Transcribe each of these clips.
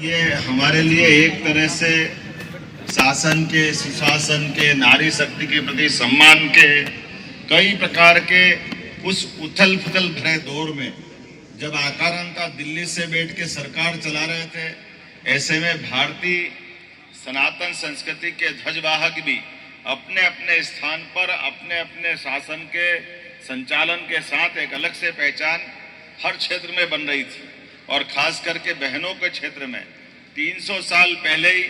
ये हमारे लिए एक तरह से शासन के, सुशासन के, नारी शक्ति के प्रति सम्मान के कई प्रकार के उस उथल पुथल भरे दौर में जब आकारांता दिल्ली से बैठ के सरकार चला रहे थे, ऐसे में भारतीय सनातन संस्कृति के ध्वजवाहक भी अपने अपने स्थान पर अपने अपने शासन के संचालन के साथ एक अलग से पहचान हर क्षेत्र में बन रही थी। और खास करके बहनों के क्षेत्र में 300 साल पहले ही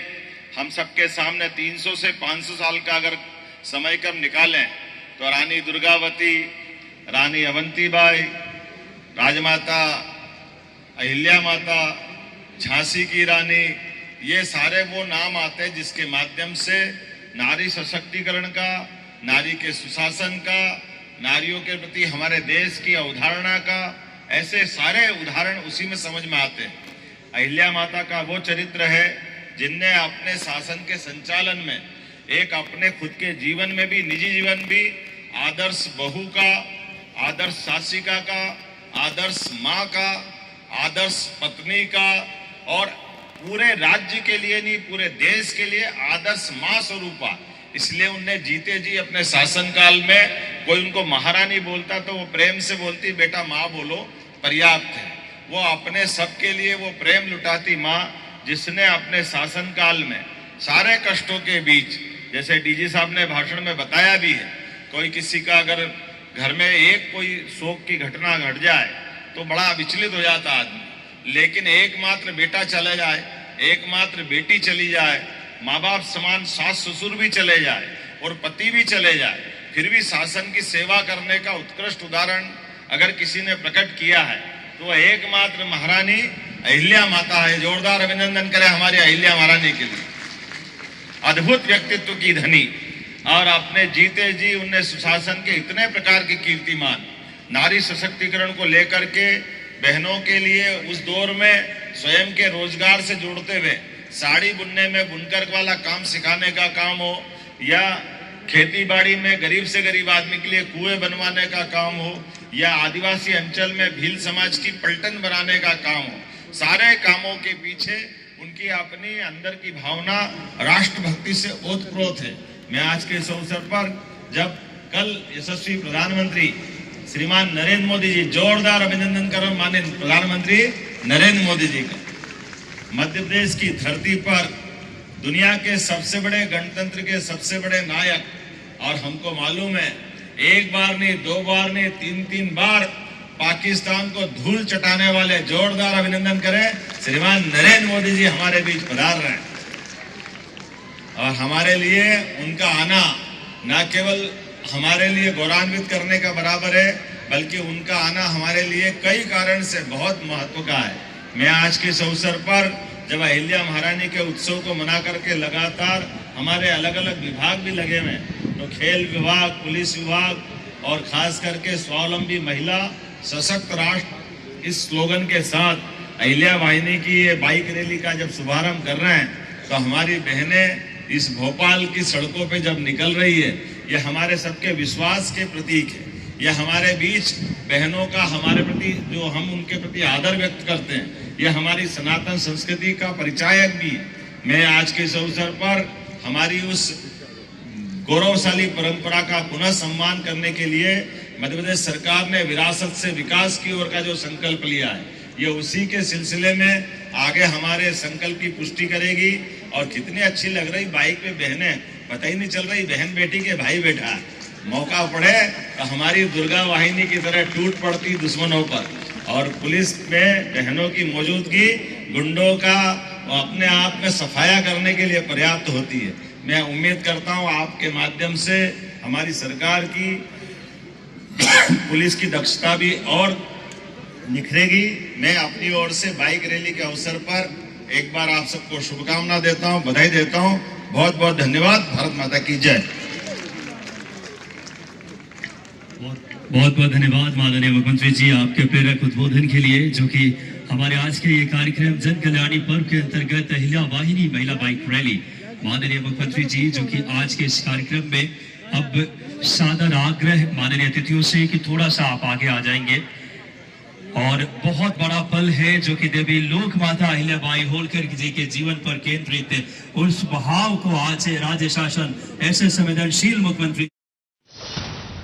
हम सबके सामने 300 से 500 साल का अगर समय कम निकालें तो रानी दुर्गावती, रानी अवंतीबाई, राजमाता अहिल्या माता, झांसी की रानी, ये सारे वो नाम आते हैं जिसके माध्यम से नारी सशक्तिकरण का, नारी के सुशासन का, नारियों के प्रति हमारे देश की अवधारणा का, ऐसे सारे उदाहरण उसी में समझ में आते हैं। अहिल्या माता का वो चरित्र है जिनने अपने शासन के संचालन में एक अपने खुद के जीवन में भी, निजी जीवन भी, आदर्श बहू का, आदर्श शासिका का, आदर्श माँ का, आदर्श पत्नी का और पूरे राज्य के लिए नहीं पूरे देश के लिए आदर्श माँ स्वरूपा। इसलिए उनने जीते जी अपने शासन काल में कोई उनको महारानी बोलता तो वो प्रेम से बोलती, बेटा माँ बोलो पर्याप्त है। वो अपने सबके लिए वो प्रेम लुटाती माँ, जिसने अपने शासन काल में सारे कष्टों के बीच, जैसे डीजी साहब ने भाषण में बताया भी है, कोई किसी का अगर घर में एक कोई शोक की घटना घट जाए तो बड़ा विचलित हो जाता आदमी, लेकिन एकमात्र बेटा चला जाए, एकमात्र बेटी चली जाए, माँ बाप समान सास ससुर भी चले जाए और पति भी चले जाए, फिर भी शासन की सेवा करने का उत्कृष्ट उदाहरण अगर किसी ने प्रकट किया है तो वह एकमात्र महारानी अहिल्या माता है। जोरदार अभिनंदन करें हमारी अहिल्या महारानी के लिए। अद्भुत व्यक्तित्व की धनी और अपने जीते जी उनने सुशासन के इतने प्रकार के कीर्तिमान, नारी सशक्तिकरण को लेकर के बहनों के लिए उस दौर में स्वयं के रोजगार से जोड़ते हुए साड़ी बुनने में बुनकर वाला काम सिखाने का काम हो, या खेती बाड़ी में गरीब से गरीब आदमी के लिए कुएं बनवाने का काम हो, या आदिवासी अंचल में भील समाज की पलटन बनाने का काम हो, सारे कामों के पीछे उनकी अपनी अंदर की भावना राष्ट्रभक्ति से ओतप्रोत है। मैं आज के इस अवसर पर जब कल यशस्वी प्रधानमंत्री श्रीमान नरेंद्र मोदी जी, जोरदार अभिनंदन करो माननीय प्रधानमंत्री नरेंद्र मोदी जी का, मध्य प्रदेश की धरती पर दुनिया के सबसे बड़े गणतंत्र के सबसे बड़े नायक, और हमको मालूम है एक बार नहीं, दो बार नहीं, तीन बार पाकिस्तान को धूल चटाने वाले, जोरदार अभिनंदन करें, श्रीमान नरेंद्र मोदी जी हमारे बीच पधार रहे हैं। और हमारे लिए उनका आना न केवल हमारे लिए गौरवान्वित करने का बराबर है, बल्कि उनका आना हमारे लिए कई कारण से बहुत महत्व का है। मैं आज के इस अवसर पर जब अहिल्या महारानी के उत्सव को मना करके लगातार हमारे अलग अलग विभाग भी लगे हुए हैं, तो खेल विभाग, पुलिस विभाग और खास करके स्वावलंबी महिला सशक्त राष्ट्र, इस स्लोगन के साथ अहिल्या वाहिनी की ये बाइक रैली का जब शुभारंभ कर रहे हैं, तो हमारी बहनें इस भोपाल की सड़कों पे जब निकल रही है, ये हमारे सबके विश्वास के प्रतीक है। यह हमारे बीच बहनों का हमारे प्रति जो हम उनके प्रति आदर व्यक्त करते हैं, यह हमारी सनातन संस्कृति का परिचायक भी है। मैं आज के इस अवसर पर हमारी उस गौरवशाली परंपरा का पुनः सम्मान करने के लिए मध्य प्रदेश सरकार ने विरासत से विकास की ओर का जो संकल्प लिया है, ये उसी के सिलसिले में आगे हमारे संकल्प की पुष्टि करेगी। और कितनी अच्छी लग रही बाइक पे बहनें, पता ही नहीं चल रही बहन बेटी के भाई बेटा, मौका पड़े तो हमारी दुर्गा वाहिनी की तरह टूट पड़ती दुश्मनों पर। और पुलिस में बहनों की मौजूदगी गुंडों का अपने आप में सफाया करने के लिए पर्याप्त होती है। मैं उम्मीद करता हूं आपके माध्यम से हमारी सरकार की पुलिस की दक्षता भी और निखरेगी। मैं अपनी ओर से बाइक रैली के अवसर पर एक बार आप सबको शुभकामना देता हूं, बधाई देता हूं। बहुत बहुत धन्यवाद। भारत माता की जय। बहुत बहुत धन्यवाद माननीय मुख्यमंत्री जी आपके प्रेरक उद्बोधन के लिए, जो कि हमारे आज के ये कार्यक्रम जन कल्याणी पर्व के अंतर्गत अहिल्या वाहिनी महिला बाइक रैली। माननीय मुख्यमंत्री जी जो कि आज के इस कार्यक्रम में अब सादर आग्रह माननीय अतिथियों से कि थोड़ा सा आप आगे आ जाएंगे। और बहुत बड़ा पल है जो कि देवी लोक माता अहिल्याबाई होलकर जी के जीवन पर केंद्रित है। उस भाव को आज राज्य शासन ऐसे संवेदनशील मुख्यमंत्री